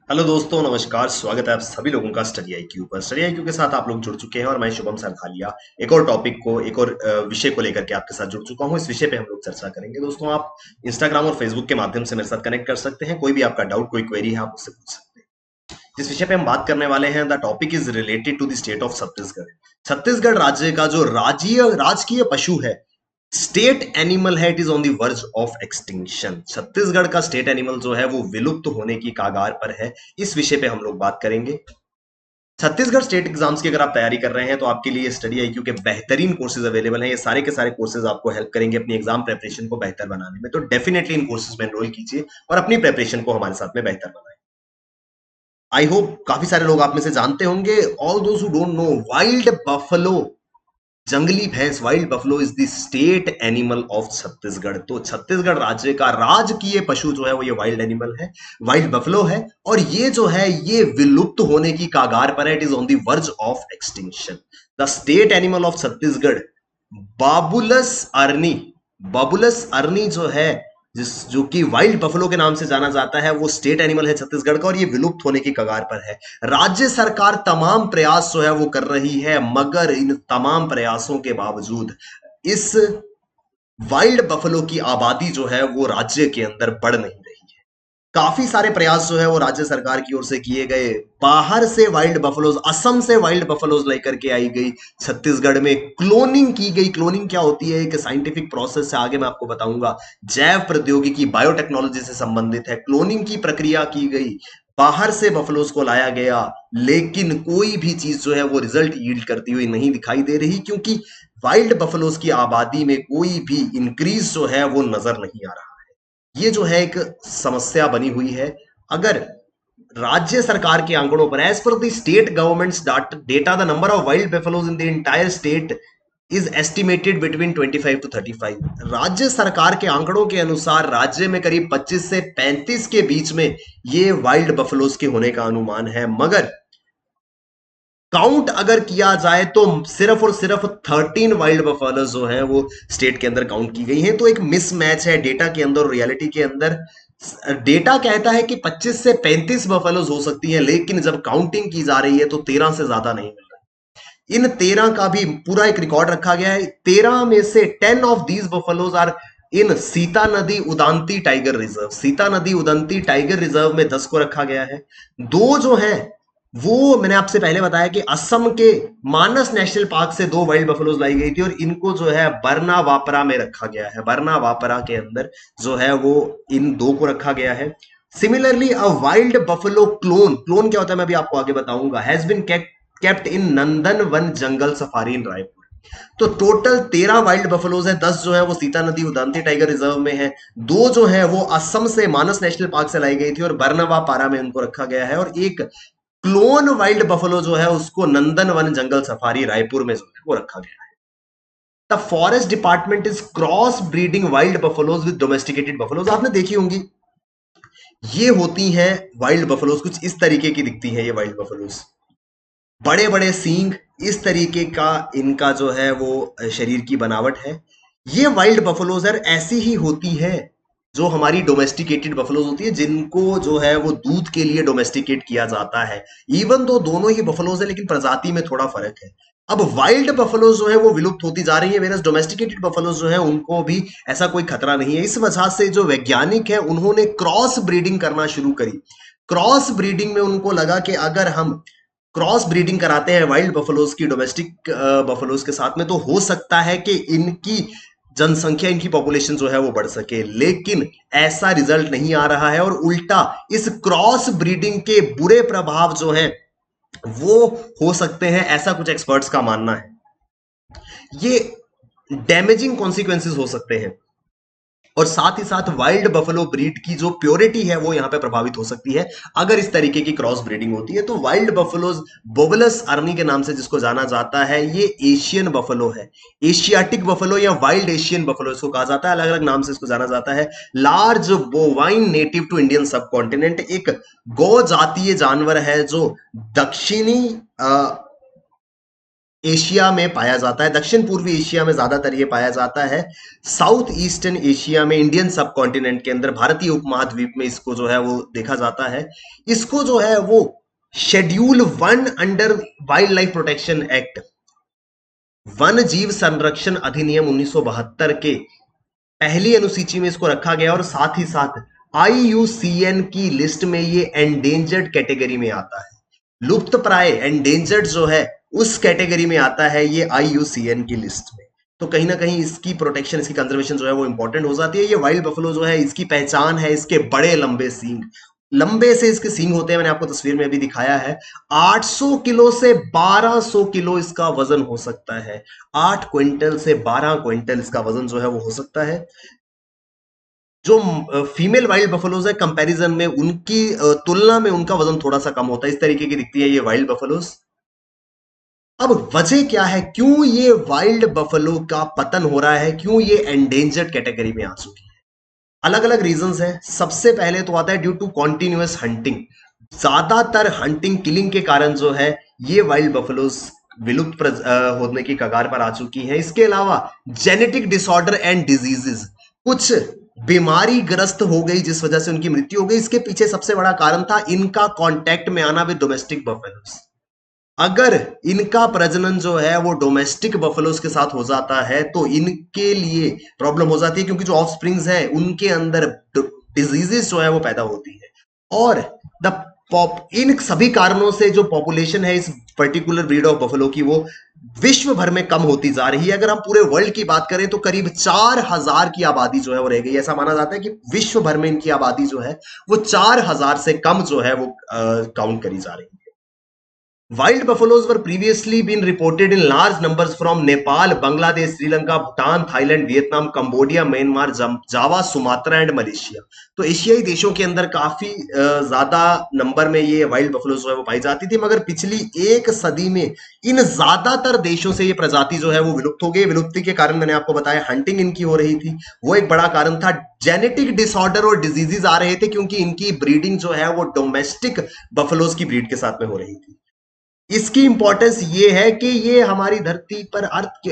Hello दोस्तों, नमस्कार। स्वागत है आप सभी लोगों का स्टडी आईक्यू पर। स्टडी आईक्यू के साथ आप लोग जुड़ चुके हैं और मैं शुभम सरखालिया एक और टॉपिक को, एक और विषय को लेकर के आपके साथ जुड़ चुका हूं। इस विषय पे हम लोग चर्चा करेंगे। दोस्तों, आप इंस्टाग्राम और फेसबुक के माध्यम से मेरे साथ कनेक्ट कर सकते हैं। कोई भी आपका डाउट, कोई क्वेरी है, आप उससे पूछ सकते हैं। जिस विषय पे हम बात करने वाले हैं, the topic is related to the state of Chhattisgarh. Chhattisgarh राज्य का जो राज्य राजकीय पशु है, स्टेट एनिमल है, it is on the verge of extinction. Chhattisgarh का स्टेट एनिमल जो है वो विलुप्त होने की कगार पर है। इस विषय पे हम लोग बात करेंगे। छत्तीसगढ़ स्टेट एग्जाम्स की अगर आप तैयारी कर रहे हैं तो आपके लिए स्टडी आईक्यू के बेहतरीन कोर्सेज अवेलेबल हैं। ये सारे के सारे कोर्सेज आपको हेल्प करेंगे अपनी एग्जाम प्रेपरेशन को बेहतर बनाने में। तो डेफिनेटली इन कोर्सेज में एनरोल कीजिए और अपनी प्रेपरेशन को हमारे साथ में बेहतर बनाएं। आई होप काफी सारे लोग आप में से जानते होंगे, all those who don't know, wild buffalo, जंगली भैंस, wild buffalo is the state animal of Chhattisgarh. तो छत्तीसगढ़ राज्य का राजकीय पशु जो है वो ये वाइल्ड एनिमल है, वाइल्ड बफलो है। और ये जो है ये विलुप्त होने की कागार पर है। It is on the verge of extinction. The state animal of Chhattisgarh Bubalus arnee, Bubalus arnee जो है, जो कि वाइल्ड बफलो के नाम से जाना जाता है, वो स्टेट एनिमल है छत्तीसगढ़ का और ये विलुप्त होने की कगार पर है। राज्य सरकार तमाम प्रयास जो है वो कर रही है, मगर इन तमाम प्रयासों के बावजूद इस वाइल्ड बफलो की आबादी जो है वो राज्य के अंदर बढ़ नहीं रही है। काफी सारे प्रयास जो है वो राज्य सरकार की ओर से किए गए। बाहर से वाइल्ड बफलोज, असम से वाइल्ड बफलोज लेकर के आई गई, छत्तीसगढ़ में क्लोनिंग की गई। क्लोनिंग क्या होती है? एक साइंटिफिक प्रोसेस है, आगे मैं आपको बताऊंगा। जैव प्रौद्योगिकी, बायोटेक्नोलॉजी से संबंधित है। क्लोनिंग की प्रक्रिया की गई, बाहर से बफलोज को लाया गया, लेकिन कोई भी चीज जो है वो रिजल्ट यील्ड करती हुई नहीं दिखाई दे रही, क्योंकि वाइल्ड बफलोज की आबादी में कोई भी इंक्रीज जो है वो नजर नहीं आ रहा। ये जो है एक समस्या बनी हुई है। अगर राज्य सरकार के आंकड़ों पर, as per the state governments data, the number of wild buffaloes in the entire state is estimated between 25 to 35। राज्य सरकार के आंकड़ों के अनुसार राज्य में करीब 25 से 35 के बीच में ये वाइल्ड बफलोज के होने का अनुमान है। मगर काउंट अगर किया जाए तो सिर्फ और सिर्फ 13 वाइल्ड बफेलोज जो है वो स्टेट के अंदर काउंट की गई हैं। तो एक मिसमैच है डेटा के अंदर और रियलिटी के अंदर। डेटा कहता है कि 25 से 35 बफेलोज हो सकती हैं, लेकिन जब काउंटिंग की जा रही है तो 13 से ज्यादा नहीं मिल रहा। इन 13 का भी पूरा एक रिकॉर्ड रखा गया है। 13 में से 10 of these buffaloes are in Sita नदी उदांती टाइगर रिजर्व। सीता नदी उदांती टाइगर रिजर्व में 10 को रखा गया है। दो जो है वो मैंने आपसे पहले बताया कि असम के मानस नेशनल पार्क से 2 वाइल्ड बफेलोज लाई गई थी और इनको जो है बरना वापरा में रखा गया है। बरना वापरा के अंदर जो है वो इन 2 को रखा गया है। Similarly a wild buffalo clone, clone क्या होता है मैं भी आपको आगे बताऊंगा, has been kept in Nandan Van jungle safari in Raipur. तो टोटल 13 वाइल्ड बफेलोज है, 10 जो है वो सीता नदी उदांती टाइगर रिजर्व में है, 2 जो है वो असम से मानस नेशनल पार्क से लाई गई थी और बरनवा पारा में उनको रखा गया है, और एक क्लोन वाइल्ड बफेलो जो है उसको नंदन वन जंगल सफारी रायपुर में जो है वो रखा गया है। The forest department is cross breeding wild buffaloes with domesticated buffaloes. आपने देखी होंगी, ये होती हैं वाइल्ड बफेलोज, कुछ इस तरीके की दिखती हैं ये वाइल्ड बफेलोज। बड़े बड़े सींग, इस तरीके का इनका जो है वो शरीर की बनावट है। ये वाइल्ड बफेलोज ऐसी ही होती है जो हमारी डोमेस्टिकेटेड बफेलोज होती है, जिनको जो है वो दूध के लिए डोमेस्टिकेट किया जाता है। इवन तो दोनों ही बफेलोज है, लेकिन प्रजाति में थोड़ा फर्क है। अब वाइल्ड बफेलोज जो है वो विलुप्त होती जा रही है, वेरस डोमेस्टिकेटेड बफेलोज जो है उनको भी ऐसा कोई खतरा नहीं है। इस वजह से जो वैज्ञानिक है उन्होंने क्रॉस ब्रीडिंग करना शुरू करी। क्रॉस ब्रीडिंग में उनको लगा कि अगर हम क्रॉस ब्रीडिंग कराते हैं वाइल्ड बफेलोज की डोमेस्टिक बफेलोज के साथ में, तो हो सकता है कि इनकी जनसंख्या, इनकी पॉपुलेशन जो है वो बढ़ सके। लेकिन ऐसा रिजल्ट नहीं आ रहा है और उल्टा इस क्रॉस ब्रीडिंग के बुरे प्रभाव जो हैं वो हो सकते हैं, ऐसा कुछ एक्सपर्ट्स का मानना है। ये डैमेजिंग कॉन्सिक्वेंसेस हो सकते हैं और साथ ही साथ वाइल्ड बफेलो ब्रीड की जो प्योरिटी है वो यहां पे प्रभावित हो सकती है अगर इस तरीके की क्रॉस ब्रीडिंग होती है। तो वाइल्ड बफेलोज, बोबलस अर्नी के नाम से जिसको जाना जाता है, ये एशियन बफेलो है। एशियाटिक बफेलो या वाइल्ड एशियन बफेलो इसको कहा जाता है, अलग अलग नाम से इसको जाना जाता है। Large bovine native to Indian sub continent, एक गौ जातीय जानवर है जो दक्षिणी एशिया में पाया जाता है, दक्षिण पूर्वी एशिया में ज्यादातर ये पाया जाता है। साउथ ईस्टर्न एशिया में, इंडियन सब कॉन्टिनेंट के अंदर, भारतीय उपमहाद्वीप में इसको जो है वो देखा जाता है। इसको जो है वो schedule 1 under wild life protection act, one जीव संरक्षण अधिनियम 1972 के पहली अनुसूची में इसको रखा गया और साथ ही साथ आईयूसीएन की लिस्ट में ये एंडेंजर्ड कैटेगरी में आता है। लुप्त प्राय, एंडेंजर्ड जो है उस कैटेगरी में आता है ये आईयूसीएन की लिस्ट में। तो कहीं ना कहीं इसकी प्रोटेक्शन, इसकी कंजर्वेशन जो है वो इंपॉर्टेंट हो जाती है। ये वाइल्ड बफलो जो है, इसकी पहचान है इसके बड़े लंबे सींग, लंबे से इसके सींग होते हैं, मैंने आपको तस्वीर में भी दिखाया है। 800 किलो से 1200 किलो इसका वजन हो सकता है। 8 क्विंटल से 12 क्विंटल इसका वजन जो है वो हो सकता है। जो फीमेल वाइल्ड बफलोज है, कंपैरिजन में उनकी तुलना में उनका वजन थोड़ा सा कम होता है। इस तरीके की दिखती है ये वाइल्ड बफलोज। अब वजह क्या है, क्यों ये वाइल्ड बफलो का पतन हो रहा है, क्यों ये एंडेंजर्ड कैटेगरी में आ चुकी है? अलग अलग रीजंस हैं। सबसे पहले तो आता है ड्यू टू कॉन्टिन्यूअस हंटिंग। ज्यादातर हंटिंग, किलिंग के कारण जो है ये वाइल्ड बफलोज विलुप्त होने की कगार पर आ चुकी हैं। इसके अलावा जेनेटिक डिसऑर्डर एंड डिजीजेस, कुछ बीमारी ग्रस्त हो गई जिस वजह से उनकी मृत्यु हो गई। इसके पीछे सबसे बड़ा कारण था इनका कांटेक्ट में आना विद डोमेस्टिक बफेलोज। अगर इनका प्रजनन जो है वो डोमेस्टिक बफलोज के साथ हो जाता है तो इनके लिए प्रॉब्लम हो जाती है, क्योंकि जो ऑफ स्प्रिंग्स है उनके अंदर डिजीजेस जो है वो पैदा होती है। और द इन सभी कारणों से जो पॉपुलेशन है इस पर्टिकुलर ब्रीड ऑफ बफलो की, वो विश्व भर में कम होती जा रही है। अगर हम पूरे वर्ल्ड की बात करें तो करीब 4000 की आबादी जो है वो रह गई। ऐसा माना जाता है कि विश्व भर में इनकी आबादी जो है वो 4000 से कम जो है वो काउंट करी जा रही है। Wild buffaloes were previously been reported in large numbers from Nepal, Bangladesh, Sri Lanka, Bhutan, Thailand, Vietnam, Cambodia, Myanmar, Java, Sumatra and Malaysia. तो एशियाई देशों के अंदर काफी ज्यादा नंबर में ये वाइल्ड बफलो जो है वो पाई जाती थी, मगर पिछली एक सदी में इन ज्यादातर देशों से ये प्रजाति जो है वो विलुप्त हो गई। विलुप्ति के कारण मैंने आपको बताया हंटिंग इनकी हो रही थी, वो एक बड़ा कारण था। जेनेटिक डिसऑर्डर और डिजीजेज आ रहे थे क्योंकि इनकी ब्रीडिंग जो है वो डोमेस्टिक बफलोज की ब्रीड के साथ में हो रही थी। इसकी इंपॉर्टेंस ये है कि ये हमारी धरती पर अर्थ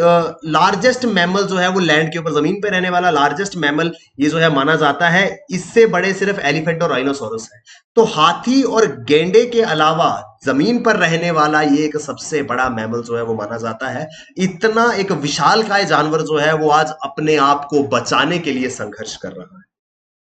लार्जेस्ट मैमल जो है वो लैंड के ऊपर, जमीन पे रहने वाला लार्जेस्ट मैमल ये जो है माना जाता है। इससे बड़े सिर्फ एलिफेंट और राइनोसोरस है। तो हाथी और गेंडे के अलावा जमीन पर रहने वाला ये एक सबसे बड़ा मैमल जो है वो माना जाता है। इतना एक विशालकाय जानवर जो है वो आज अपने आप को बचाने के लिए संघर्ष कर रहा है।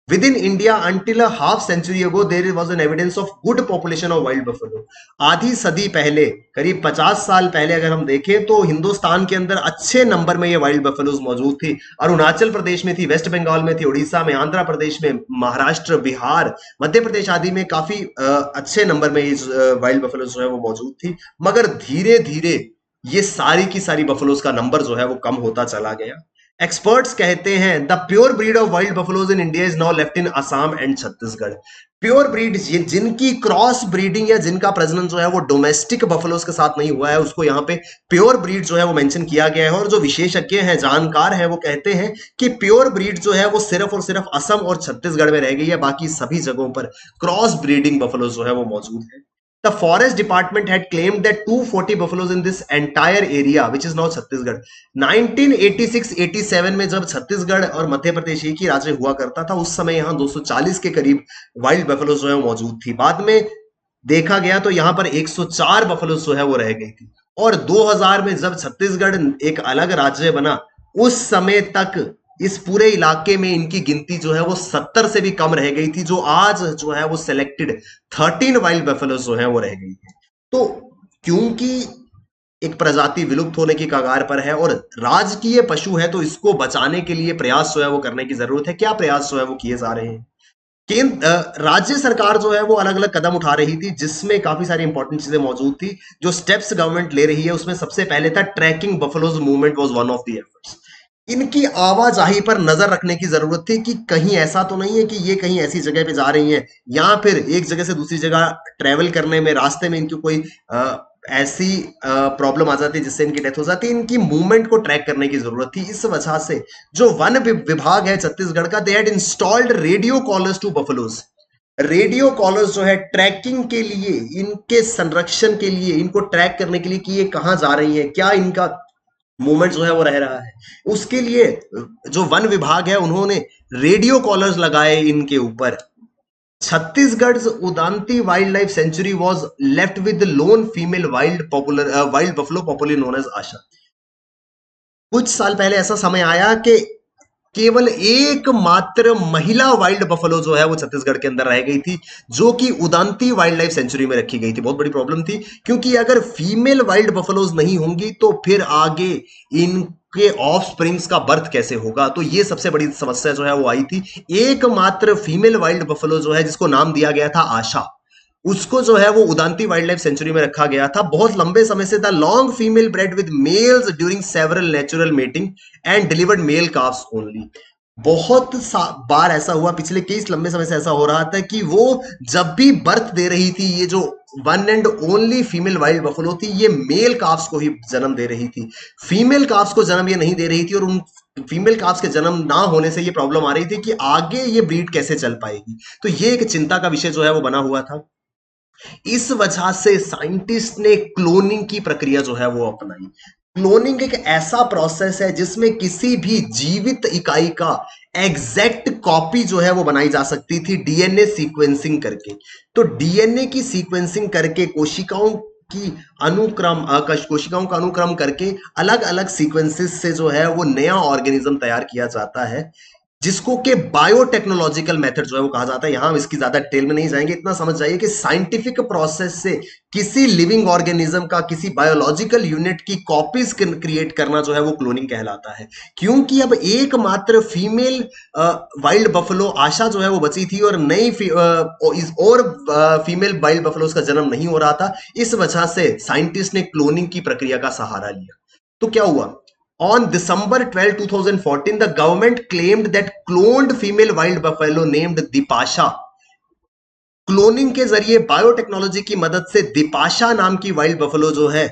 Within India, until a half century ago, there was an evidence of good population of wild buffalo. आधी सदी पहले, करीब 50 साल पहले अगर हम देखें तो हिंदुस्तान के अंदर अच्छे नंबर में ये वाइल्ड बफेलोज मौजूद थी। अरुणाचल प्रदेश में थी, वेस्ट बंगाल में थी, उड़ीसा में, आंध्र प्रदेश में, महाराष्ट्र, बिहार, मध्य प्रदेश आदि में काफी अच्छे नंबर में ये वाइल्ड बफेलोज जो है वो मौजूद थी। मगर धीरे धीरे ये सारी की सारी बफेलोज का नंबर जो है वो कम होता चला गया। एक्सपर्ट्स कहते हैं the pure breed of wild buffaloes in India is now left in Assam and Chhattisgarh. Pure breed जिनकी क्रॉस ब्रीडिंग या जिनका प्रजनन जो है वो डोमेस्टिक बफलोज के साथ नहीं हुआ है, उसको यहाँ पे प्योर ब्रीड जो है वो मेंशन किया गया है। और जो विशेषज्ञ हैं, जानकार हैं, वो कहते हैं कि प्योर ब्रीड जो है वो सिर्फ और सिर्फ असम और छत्तीसगढ़ में रह गई है, बाकी सभी जगहों पर क्रॉस ब्रीडिंग बफलोज जो है वो मौजूद है। The forest department had claimed that 240 buffaloes in this entire area, which is now Chhattisgarh. 1986-87 में जब छत्तीसगढ़ और मध्य प्रदेश एक ही राज्य हुआ करता था, उस समय यहाँ 240 के करीब वाइल्ड बफेलोज जो है मौजूद थी। बाद में देखा गया तो यहाँ पर 104 बफेलोज जो है वो रह गई थी। और 2000 में जब छत्तीसगढ़ एक अलग राज्य बना, उस समय तक इस पूरे इलाके में इनकी गिनती जो है वो 70 से भी कम रह गई थी, जो आज जो है वो सिलेक्टेड 13 वाइल्ड बफेलोज जो है वो रह गई है। तो क्योंकि एक प्रजाति विलुप्त होने की कगार पर है और राजकीय पशु है, तो इसको बचाने के लिए प्रयास जो है वो करने की जरूरत है। क्या प्रयास जो है वो किए जा रहे हैं? केंद्र राज्य सरकार जो है वो अलग अलग कदम उठा रही थी, जिसमें काफी सारी इंपॉर्टेंट चीजें मौजूद थी। जो स्टेप्स गवर्नमेंट ले रही है उसमें सबसे पहले था tracking buffaloes movement was one of the efforts. इनकी आवाजाही पर नजर रखने की जरूरत थी कि कहीं ऐसा तो नहीं है कि ये कहीं ऐसी जगह पे जा रही हैं, या फिर एक जगह से दूसरी जगह ट्रेवल करने में रास्ते में इनकी कोई ऐसी प्रॉब्लम आ जाती है जिससे इनकी डेथ हो जाती है। इनकी मूवमेंट को ट्रैक करने की जरूरत थी। इस वजह से जो वन विभाग है छत्तीसगढ़ का, they had installed radio collars to buffaloes. Radio collars जो है ट्रैकिंग के लिए, इनके संरक्षण के लिए, इनको ट्रैक करने के लिए कि ये कहाँ जा रही है, क्या इनका मूवमेंट जो है वो रह रहा है, उसके लिए जो वन विभाग है उन्होंने रेडियो कॉलर्स लगाए इनके ऊपर। Chhattisgarh Udanti wildlife sanctuary was left with lone female wild buffalo popularly known as Asha. कुछ साल पहले ऐसा समय आया कि केवल एकमात्र महिला वाइल्ड बफलो जो है वो छत्तीसगढ़ के अंदर रह गई थी, जो कि उदांती वाइल्ड लाइफ सेंचुरी में रखी गई थी। बहुत बड़ी प्रॉब्लम थी, क्योंकि अगर फीमेल वाइल्ड बफलोज नहीं होंगी तो फिर आगे इनके ऑफ स्प्रिंग्स का बर्थ कैसे होगा, तो ये सबसे बड़ी समस्या जो है वो आई थी। एकमात्र फीमेल वाइल्ड बफलो जो है, जिसको नाम दिया गया था आशा, उसको जो है वो उदांती वाइल्ड लाइफ सेंचुरी में रखा गया था बहुत लंबे समय से। The long female bred with males during several natural mating and delivered male calves only. बहुत बार ऐसा हुआ, पिछले कई लंबे समय से ऐसा हो रहा था कि वो जब भी बर्थ दे रही थी, ये जो one and only female wild buffalo थी, ये मेल काफ्स को ही जन्म दे रही थी, फीमेल काफ्स को जन्म ये नहीं दे रही थी। और उन फीमेल काफ्स के जन्म ना होने से ये प्रॉब्लम आ रही थी कि आगे ये ब्रीड कैसे चल पाएगी। तो ये एक चिंता का विषय जो है वो बना हुआ था। इस वजह से साइंटिस्ट ने क्लोनिंग की प्रक्रिया जो है वो अपनाई। क्लोनिंग एक ऐसा प्रोसेस है जिसमें किसी भी जीवित इकाई का एग्जैक्ट कॉपी जो है वो बनाई जा सकती थी डीएनए सीक्वेंसिंग करके। तो डीएनए की सीक्वेंसिंग करके कोशिकाओं की कोशिकाओं का अनुक्रम करके अलग अलग सीक्वेंसेस से जो है वो नया ऑर्गेनिज्म तैयार किया जाता है, जिसको के बायोटेक्नोलॉजिकल मेथड जो है वो कहा जाता है। यहां हम इसकी ज्यादा डिटेल में नहीं जाएंगे, इतना समझ जाइए कि साइंटिफिक प्रोसेस से किसी लिविंग ऑर्गेनिज्म का, किसी बायोलॉजिकल यूनिट की कॉपीज क्रिएट करना जो है वो क्लोनिंग कहलाता है। क्योंकि अब एकमात्र फीमेल वाइल्ड बफलो आशा जो है वो बची थी और नई और फीमेल वाइल्ड बफलोज का जन्म नहीं हो रहा था, इस वजह से साइंटिस्ट ने क्लोनिंग की प्रक्रिया का सहारा लिया। तो क्या हुआ, on December 12, 2014, the government claimed that cloned female wild buffalo named Dipasha, cloning के जरिए बायोटेक्नोलॉजी की मदद से दिपाशा नाम की वाइल्ड बफलो जो है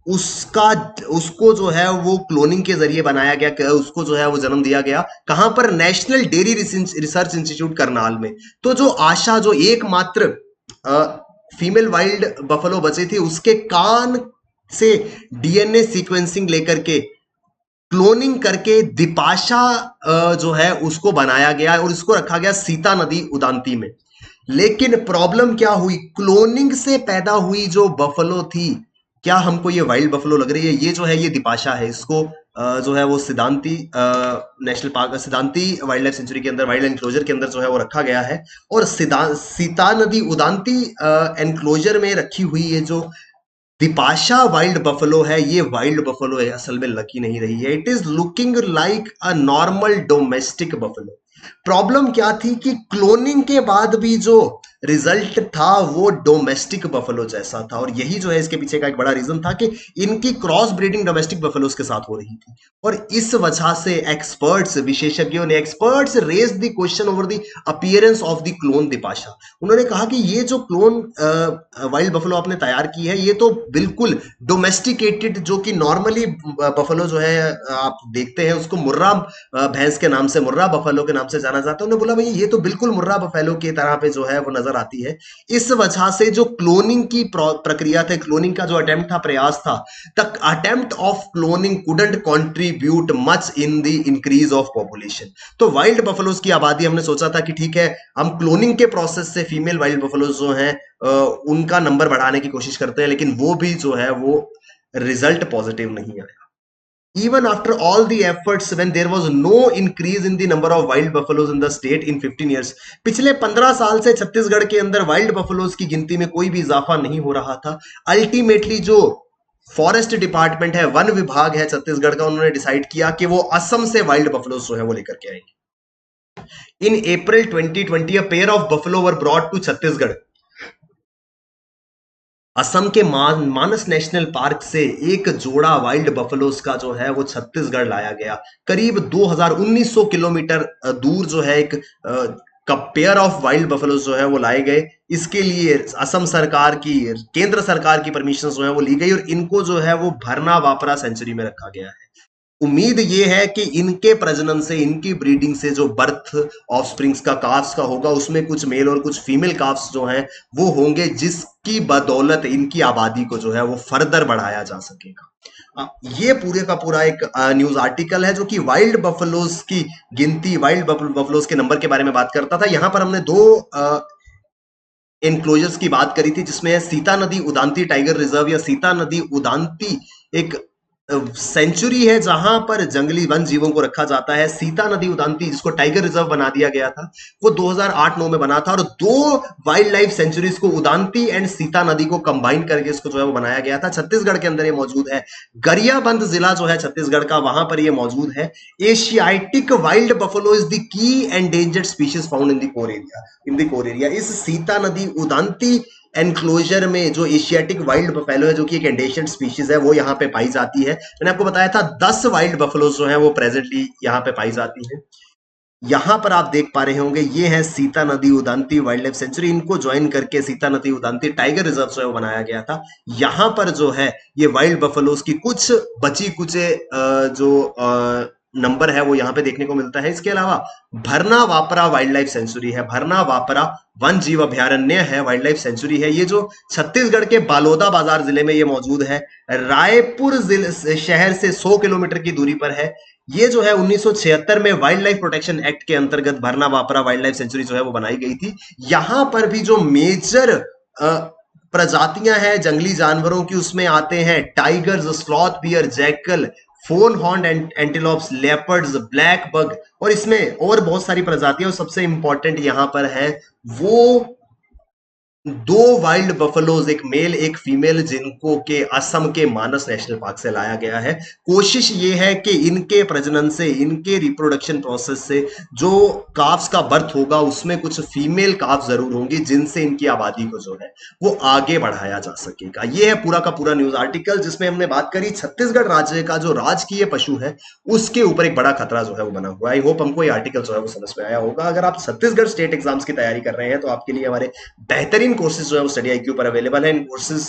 उसका उसको जो है वो क्लोनिंग के जरिए बनाया गया, उसको जो है वो जन्म दिया गया। कहां पर? National dairy research institute Karnal में। तो जो आशा, जो एकमात्र फीमेल वाइल्ड बफलो बची थी, उसके कान से डीएनए सीक्वेंसिंग लेकर के क्लोनिंग करके दिपाशा जो है उसको बनाया गया और इसको रखा गया सीता नदी उदांती में। लेकिन प्रॉब्लम क्या हुई, क्लोनिंग से पैदा हुई जो बफलो थी, क्या हमको ये वाइल्ड बफलो लग रही है? ये जो है ये दिपाशा है। इसको जो है वो Siddhanti national park, Siddhanti wildlife sanctuary के अंदर, वाइल्ड एनक्लोजर के अंदर जो है वो रखा गया है। और सीता नदी उदांती एनक्लोजर में रखी हुई है जो दिपाशा वाइल्ड बफलो है, ये वाइल्ड बफलो है, असल में लकी नहीं रही है। It is looking like a normal domestic buffalo. Problem क्या थी कि क्लोनिंग के बाद भी जो रिजल्ट था वो डोमेस्टिक बफलो जैसा था, और यही जो है इसके पीछे का एक बड़ा रीजन था कि इनकी क्रॉस ब्रीडिंग डोमेस्टिक बफलोज के साथ हो रही थी। और इस वजह से एक्सपर्ट्स, विशेषज्ञों ने, experts raise the question over the appearance of the clone Deepasha. उन्होंने कहा कि ये जो क्लोन वाइल्ड बफलो आपने तैयार की है, ये तो बिल्कुल डोमेस्टिकेटेड, जो कि नॉर्मली बफलो जो है आप देखते हैं उसको मुर्रा भैंस के नाम से, मुर्रा बफलो के नाम से जाना जाता है। उन्होंने बोला भाई ये तो बिल्कुल मुर्रा बफेलो की तरह पे जो है वो नजर आती है। इस वजह से जो क्लोनिंग की प्रक्रिया थी, क्लोनिंग का जो अटेम्प्ट था, प्रयास था, the attempt of cloning couldn't contribute much in the increase of population. तो वाइल्ड बफलोज की आबादी, हमने सोचा था कि ठीक है हम क्लोनिंग के प्रोसेस से फीमेल वाइल्ड बफलोज जो है उनका नंबर बढ़ाने की कोशिश करते हैं, लेकिन वो भी जो है वो रिजल्ट पॉजिटिव नहीं आया। Even after all the efforts, when there was no increase in the number of wild buffaloes in the state in 15 years, पिछले 15 साल से छत्तीसगढ़ के अंदर वाइल्ड बफलोज की गिनती में कोई भी इजाफा नहीं हो रहा था। अल्टीमेटली जो फॉरेस्ट डिपार्टमेंट है, वन विभाग है छत्तीसगढ़ का, उन्होंने डिसाइड किया कि वो असम से वाइल्ड बफलोज जो है वो लेकर के आएंगे। इन अप्रैल 2020 a pair of buffalo were brought to Chhattisgarh. Assam के मानस नेशनल पार्क से एक जोड़ा वाइल्ड बफलोज का जो है वो छत्तीसगढ़ लाया गया। करीब 1900 किलोमीटर दूर जो है एक पेयर ऑफ वाइल्ड बफलोज जो है वो लाए गए। इसके लिए असम सरकार की, केंद्र सरकार की परमिशन जो है वो ली गई और इनको जो है वो भरना वापरा सेंचुरी में रखा गया है। उम्मीद ये है कि इनके प्रजनन से, इनकी ब्रीडिंग से जो बर्थ ऑफस्प्रिंग्स का, काफ्स का होगा, उसमें कुछ मेल और कुछ फीमेल काफ्स जो हैं वो होंगे, जिसकी बदौलत इनकी आबादी को जो है वो फर्दर बढ़ाया जा सकेगा। ये पूरे का पूरा एक न्यूज आर्टिकल है जो कि वाइल्ड बफलोज की गिनती, वाइल्ड बफलोज के नंबर के बारे में बात करता था। यहां पर हमने दो एनक्लोजर्स की बात करी थी, जिसमें है सीता नदी उदांती टाइगर रिजर्व या सीता नदी उदांती एक सेंचुरी है जहां पर जंगली वन जीवों को रखा जाता है। सीता नदी उदांती जिसको टाइगर रिजर्व बना दिया गया था, वो 2008-9 में बना था, और दो वाइल्ड लाइफ सेंचुरीज को, उदांती एंड सीता नदी को कंबाइन करके इसको जो है वो बनाया गया था। छत्तीसगढ़ के अंदर ये मौजूद है, गरियाबंद जिला जो है छत्तीसगढ़ का, वहां पर ये मौजूद है। Asiatic wild buffalo is the key endangered species found in the core area, इस सीता नदी उदांती एनक्लोजर में जो एशियाटिक वाइल्ड बफेलो है, जो कि एक एंडेंजर्ड स्पीशीज है, वो यहाँ पे पाई जाती है। मैंने आपको बताया था 10 वाइल्ड बफलोज जो है वो प्रेजेंटली यहाँ पे पाई जाती है। यहां पर आप देख पा रहे होंगे, ये है सीता नदी उदांती वाइल्ड लाइफ सेंचुरी। इनको ज्वाइन करके सीता नदी उदांती टाइगर रिजर्व जो है वो बनाया गया था। यहां पर जो है ये वाइल्ड बफलोज की कुछ बची कुचे जो नंबर है वो यहाँ पे देखने को मिलता है। इसके अलावा भरना वापरा वाइल्ड लाइफ सेंचुरी है, भरना वापरा वन जीव अभ्यारण्य है, वाइल्ड लाइफ सेंचुरी है। ये जो छत्तीसगढ़ के बालोदा बाजार जिले में ये मौजूद है, रायपुर शहर से 100 किलोमीटर की दूरी पर है। ये जो है 1976 में वाइल्ड लाइफ प्रोटेक्शन एक्ट के अंतर्गत भरना वापरा वाइल्ड लाइफ सेंचुरी जो है वो बनाई गई थी। यहां पर भी जो मेजर प्रजातियां हैं जंगली जानवरों की, उसमें आते हैं tigers, sloth bear, jackal, phone horn antelopes, leopards, black bug, और इसमें और बहुत सारी प्रजातियां। और सबसे इंपॉर्टेंट यहां पर है वो दो वाइल्ड बफलोज, एक मेल एक फीमेल, जिनको के असम के मानस नेशनल पार्क से लाया गया है। कोशिश ये है कि इनके प्रजनन से, इनके रिप्रोडक्शन प्रोसेस से जो काफ्स का बर्थ होगा, उसमें कुछ फीमेल काफ जरूर होंगी, जिनसे इनकी आबादी को जो है वो आगे बढ़ाया जा सकेगा। ये है पूरा का पूरा न्यूज आर्टिकल, जिसमें हमने बात करी छत्तीसगढ़ राज्य का जो राजकीय पशु है उसके ऊपर एक बड़ा खतरा जो है वो बना हुआ है। आई होप हमको ये आर्टिकल जो है वो समझ में आया होगा। अगर आप छत्तीसगढ़ स्टेट एग्जाम्स की तैयारी कर रहे हैं तो आपके लिए हमारे बेहतरीन कोर्सेज जो है वो स्टडी आईक्यू पर अवेलेबल है। इन कोर्सेज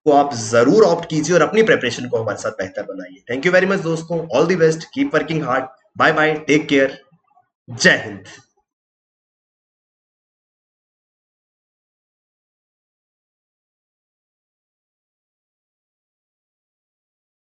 को आप जरूर ऑप्ट कीजिए और अपनी प्रिपरेशन को हमारे साथ बेहतर बनाइए। थैंक यू वेरी मच दोस्तों, all the best, keep working hard, bye bye, take care, जय हिंद।